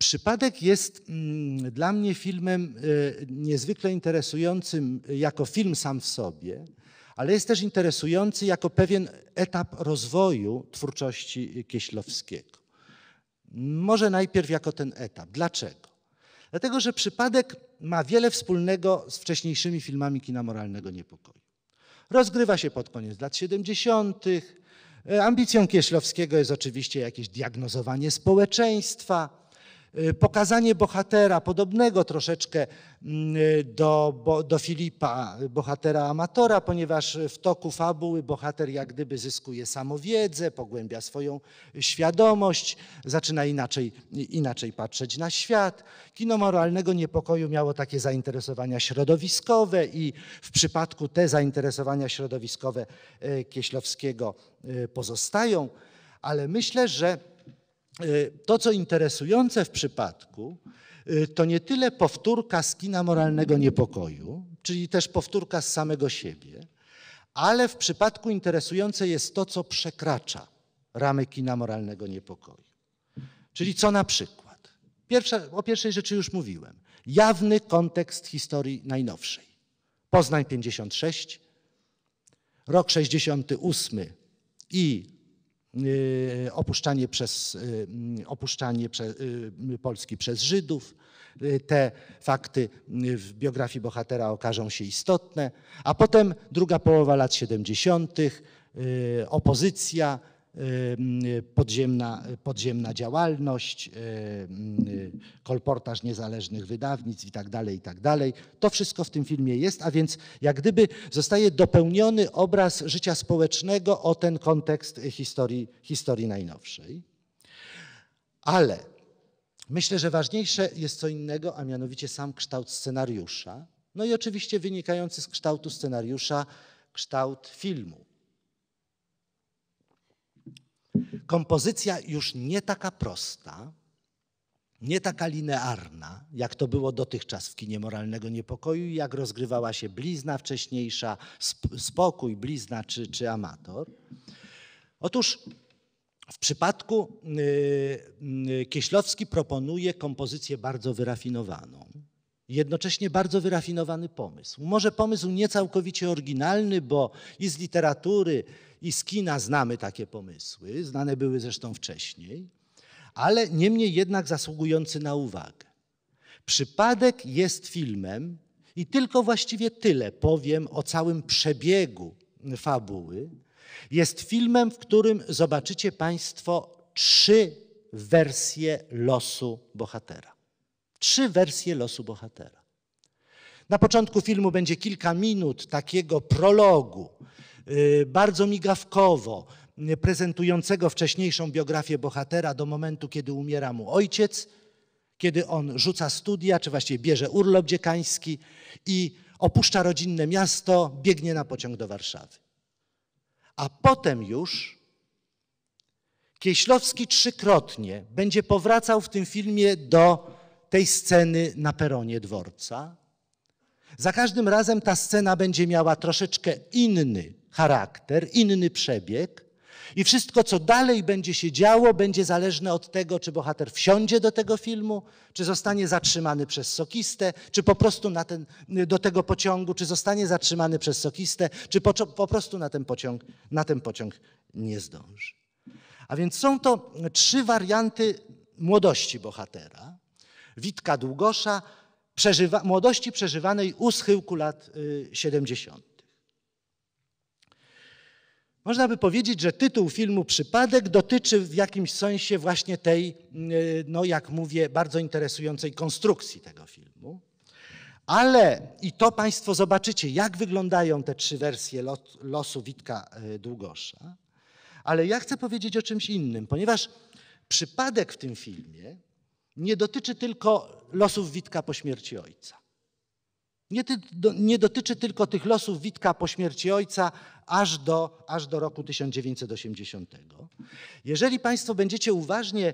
Przypadek jest dla mnie filmem niezwykle interesującym jako film sam w sobie, ale jest też interesujący jako pewien etap rozwoju twórczości Kieślowskiego. Może najpierw jako ten etap. Dlaczego? Dlatego, że Przypadek ma wiele wspólnego z wcześniejszymi filmami kina moralnego niepokoju. Rozgrywa się pod koniec lat 70. Ambicją Kieślowskiego jest oczywiście jakieś diagnozowanie społeczeństwa, pokazanie bohatera podobnego troszeczkę do Filipa, bohatera amatora, ponieważ w toku fabuły bohater jak gdyby zyskuje samowiedzę, pogłębia swoją świadomość, zaczyna inaczej patrzeć na świat. Kino moralnego niepokoju miało takie zainteresowania środowiskowe i w przypadku te zainteresowania środowiskowe Kieślowskiego pozostają, ale myślę, że to, co interesujące w Przypadku, to nie tyle powtórka z kina moralnego niepokoju, czyli też powtórka z samego siebie, ale w Przypadku interesujące jest to, co przekracza ramy kina moralnego niepokoju. Czyli co na przykład? O pierwszej rzeczy już mówiłem. Jawny kontekst historii najnowszej. Poznań 56, rok 68 i opuszczanie Polski przez Żydów. Te fakty w biografii bohatera okażą się istotne, a potem druga połowa lat 70., opozycja, podziemna działalność, kolportaż niezależnych wydawnictw i tak dalej. To wszystko w tym filmie jest, a więc jak gdyby zostaje dopełniony obraz życia społecznego o ten kontekst historii najnowszej. Ale myślę, że ważniejsze jest co innego, a mianowicie sam kształt scenariusza, no i oczywiście wynikający z kształtu scenariusza kształt filmu. Kompozycja już nie taka prosta, nie taka linearna, jak to było dotychczas w kinie moralnego niepokoju, jak rozgrywała się Blizna wcześniejsza, Spokój, Blizna czy Amator. Otóż w przypadku Kieślowski proponuje kompozycję bardzo wyrafinowaną, jednocześnie bardzo wyrafinowany pomysł. Może pomysł nie całkowicie oryginalny, bo i z literatury, i z kina znamy takie pomysły, znane były zresztą wcześniej, ale niemniej jednak zasługujący na uwagę. Przypadek jest filmem i tylko właściwie tyle powiem o całym przebiegu fabuły. Jest filmem, w którym zobaczycie Państwo 3 wersje losu bohatera. 3 wersje losu bohatera. Na początku filmu będzie kilka minut takiego prologu, bardzo migawkowo prezentującego wcześniejszą biografię bohatera do momentu, kiedy umiera mu ojciec, kiedy on rzuca studia, czy właściwie bierze urlop dziekański i opuszcza rodzinne miasto, biegnie na pociąg do Warszawy. A potem już Kieślowski 3-krotnie będzie powracał w tym filmie do tej sceny na peronie dworca. Za każdym razem ta scena będzie miała troszeczkę inny charakter, inny przebieg i wszystko, co dalej będzie się działo, będzie zależne od tego, czy bohater wsiądzie do tego filmu, czy zostanie zatrzymany przez sokistę, czy po prostu do tego pociągu, czy zostanie zatrzymany przez sokistę, czy po prostu na ten pociąg nie zdąży. A więc są to 3 warianty młodości bohatera, Witka Długosza, młodości przeżywanej u schyłku lat 70. Można by powiedzieć, że tytuł filmu Przypadek dotyczy w jakimś sensie właśnie tej, no jak mówię, bardzo interesującej konstrukcji tego filmu. Ale, i to Państwo zobaczycie, jak wyglądają te 3 wersje losu Witka Długosza, ale ja chcę powiedzieć o czymś innym, ponieważ Przypadek w tym filmie nie dotyczy tylko losów Witka po śmierci ojca. Nie dotyczy tylko tych losów Witka po śmierci ojca aż do roku 1980. Jeżeli Państwo będziecie uważnie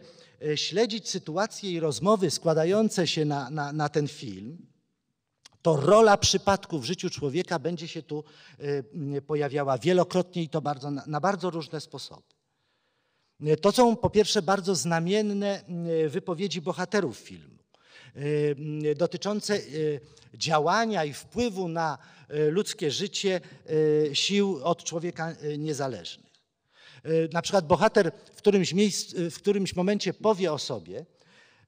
śledzić sytuacje i rozmowy składające się na ten film, to rola przypadku w życiu człowieka będzie się tu pojawiała wielokrotnie i to na bardzo różne sposoby. To są po pierwsze bardzo znamienne wypowiedzi bohaterów filmu, dotyczące działania i wpływu na ludzkie życie sił od człowieka niezależnych. Na przykład bohater w którymś momencie powie o sobie,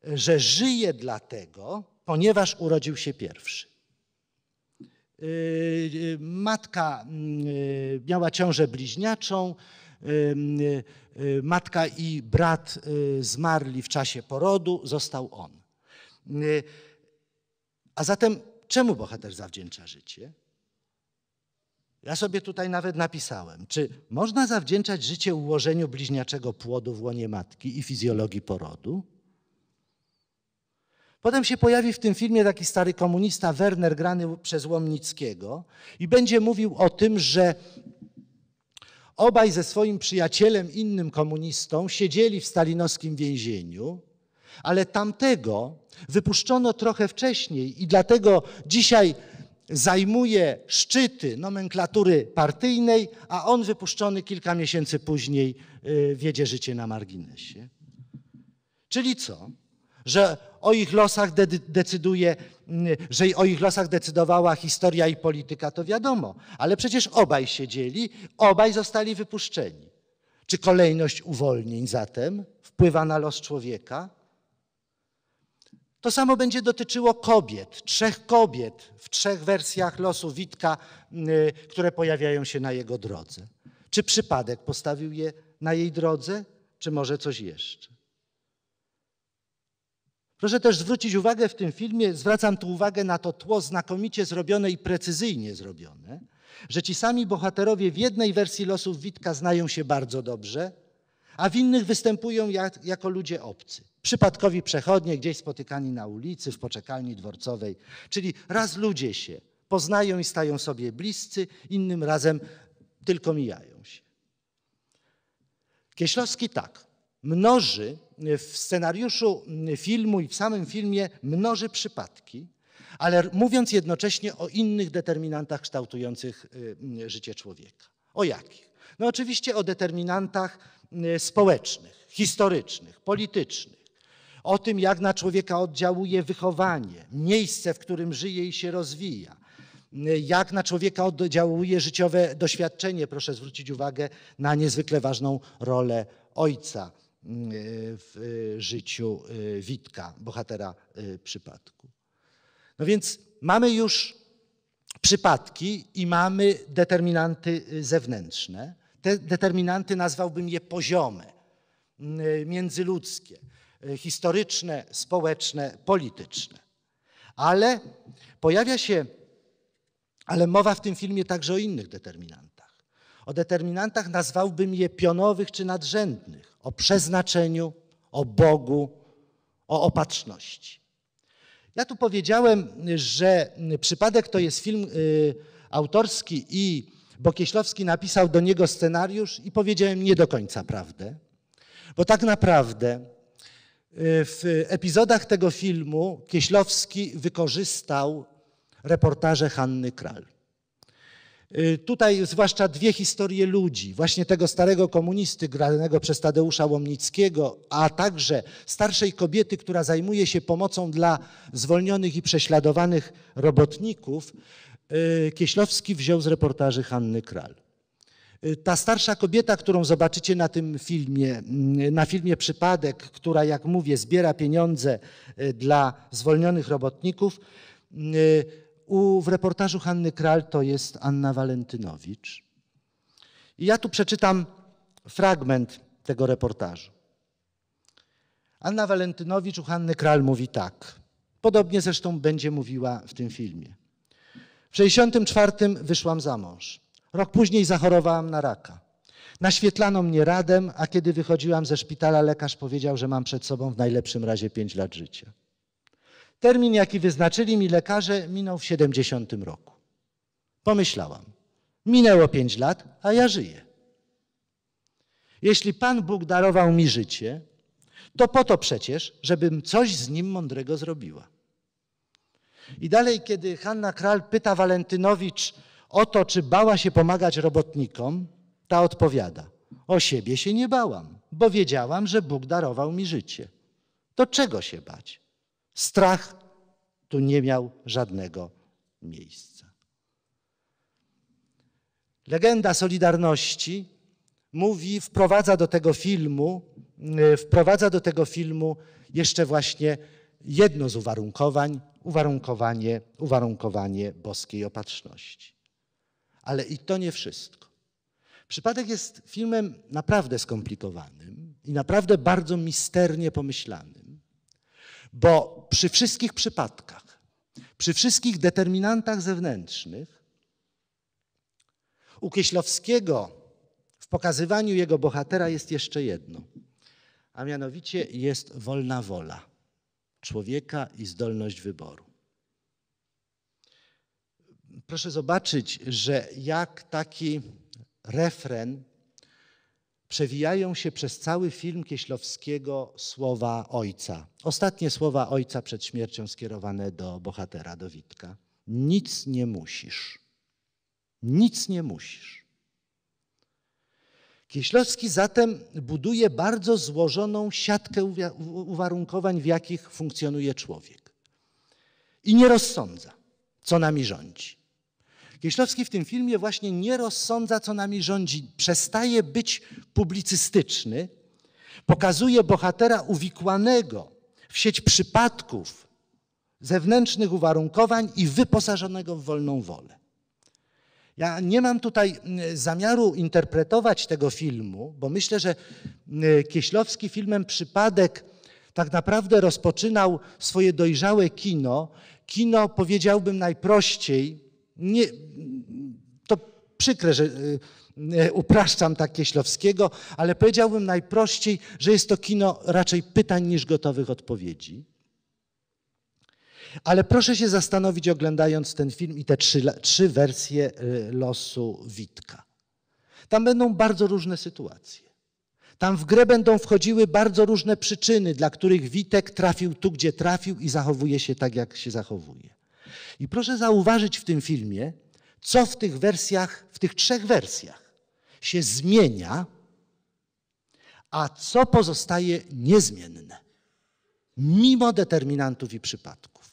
że żyje dlatego, ponieważ urodził się pierwszy. Matka miała ciążę bliźniaczą, matka i brat zmarli w czasie porodu, został on. A zatem czemu bohater zawdzięcza życie? Ja sobie tutaj nawet napisałem, czy można zawdzięczać życie ułożeniu bliźniaczego płodu w łonie matki i fizjologii porodu? Potem się pojawi w tym filmie taki stary komunista Werner, grany przez Łomnickiego, i będzie mówił o tym, że obaj ze swoim przyjacielem, innym komunistą, siedzieli w stalinowskim więzieniu, ale tamtego wypuszczono trochę wcześniej i dlatego dzisiaj zajmuje szczyty nomenklatury partyjnej, a on wypuszczony kilka miesięcy później wiedzie życie na marginesie. Czyli co? Że o ich losach decydowała historia i polityka, to wiadomo, ale przecież obaj siedzieli, obaj zostali wypuszczeni. Czy kolejność uwolnień zatem wpływa na los człowieka? To samo będzie dotyczyło kobiet, 3 kobiet w 3 wersjach losu Witka, które pojawiają się na jego drodze. Czy przypadek postawił je na jej drodze, czy może coś jeszcze? Proszę też zwrócić uwagę w tym filmie, zwracam tu uwagę na to tło znakomicie zrobione i precyzyjnie zrobione, że ci sami bohaterowie w jednej wersji losów Witka znają się bardzo dobrze, a w innych występują jako ludzie obcy. Przypadkowi przechodnie, gdzieś spotykani na ulicy, w poczekalni dworcowej. Czyli raz ludzie się poznają i stają sobie bliscy, innym razem tylko mijają się. Kieślowski tak, mnoży w scenariuszu filmu i w samym filmie mnoży przypadki, ale mówiąc jednocześnie o innych determinantach kształtujących życie człowieka. O jakich? No oczywiście o determinantach społecznych, historycznych, politycznych. O tym, jak na człowieka oddziałuje wychowanie, miejsce, w którym żyje i się rozwija. Jak na człowieka oddziałuje życiowe doświadczenie. Proszę zwrócić uwagę na niezwykle ważną rolę ojca w życiu Witka, bohatera przypadku. No więc mamy już przypadki i mamy determinanty zewnętrzne. Te determinanty nazwałbym je poziome, międzyludzkie, historyczne, społeczne, polityczne. Ale mowa w tym filmie także o innych determinantach. O determinantach nazwałbym je pionowych czy nadrzędnych, o przeznaczeniu, o Bogu, o opatrzności. Ja tu powiedziałem, że Przypadek to jest film autorski bo Kieślowski napisał do niego scenariusz i powiedziałem nie do końca prawdę, bo tak naprawdę w epizodach tego filmu Kieślowski wykorzystał reportaże Hanny Kral. Tutaj zwłaszcza 2 historie ludzi, właśnie tego starego komunisty granego przez Tadeusza Łomnickiego, a także starszej kobiety, która zajmuje się pomocą dla zwolnionych i prześladowanych robotników, Kieślowski wziął z reportaży Hanny Kral. Ta starsza kobieta, którą zobaczycie na filmie Przypadek, która, jak mówię, zbiera pieniądze dla zwolnionych robotników, w reportażu Hanny Kral to jest Anna Walentynowicz. I ja tu przeczytam fragment tego reportażu. Anna Walentynowicz u Hanny Kral mówi tak. Podobnie zresztą będzie mówiła w tym filmie. W 1964 wyszłam za mąż. Rok później zachorowałam na raka. Naświetlano mnie radem, a kiedy wychodziłam ze szpitala, lekarz powiedział, że mam przed sobą w najlepszym razie 5 lat życia. Termin, jaki wyznaczyli mi lekarze, minął w 70 roku. Pomyślałam, minęło 5 lat, a ja żyję. Jeśli Pan Bóg darował mi życie, to po to przecież, żebym coś z nim mądrego zrobiła. I dalej, kiedy Hanna Kral pyta Walentynowicz o to, czy bała się pomagać robotnikom, ta odpowiada, o siebie się nie bałam. bo wiedziałam, że Bóg darował mi życie. To czego się bać? Strach tu nie miał żadnego miejsca. Legenda Solidarności mówi, wprowadza do tego filmu jeszcze właśnie jedno z uwarunkowanie boskiej opatrzności. Ale i to nie wszystko. Przypadek jest filmem naprawdę skomplikowanym i naprawdę bardzo misternie pomyślanym, bo przy wszystkich przypadkach, przy wszystkich determinantach zewnętrznych, u Kieślowskiego w pokazywaniu jego bohatera jest jeszcze jedno, a mianowicie jest wolna wola człowieka i zdolność wyboru. Proszę zobaczyć, że jak taki refren przewijają się przez cały film Kieślowskiego słowa ojca. Ostatnie słowa ojca przed śmiercią skierowane do bohatera, do Witka. Nic nie musisz. Nic nie musisz. Kieślowski zatem buduje bardzo złożoną siatkę uwarunkowań, w jakich funkcjonuje człowiek. I nie rozsądza, co nami rządzi. Kieślowski w tym filmie właśnie nie rozsądza, co nami rządzi. Przestaje być publicystyczny, pokazuje bohatera uwikłanego w sieć przypadków, zewnętrznych uwarunkowań i wyposażonego w wolną wolę. Ja nie mam tutaj zamiaru interpretować tego filmu, bo myślę, że Kieślowski filmem Przypadek tak naprawdę rozpoczynał swoje dojrzałe kino. Kino, powiedziałbym najprościej, to przykre, że upraszczam tak Kieślowskiego, ale powiedziałbym najprościej, że jest to kino raczej pytań niż gotowych odpowiedzi. Ale proszę się zastanowić, oglądając ten film i te trzy wersje losu Witka. Tam będą bardzo różne sytuacje. Tam w grę będą wchodziły bardzo różne przyczyny, dla których Witek trafił tu, gdzie trafił i zachowuje się tak, jak się zachowuje. I proszę zauważyć w tym filmie, co w tych trzech wersjach się zmienia, a co pozostaje niezmienne, mimo determinantów i przypadków.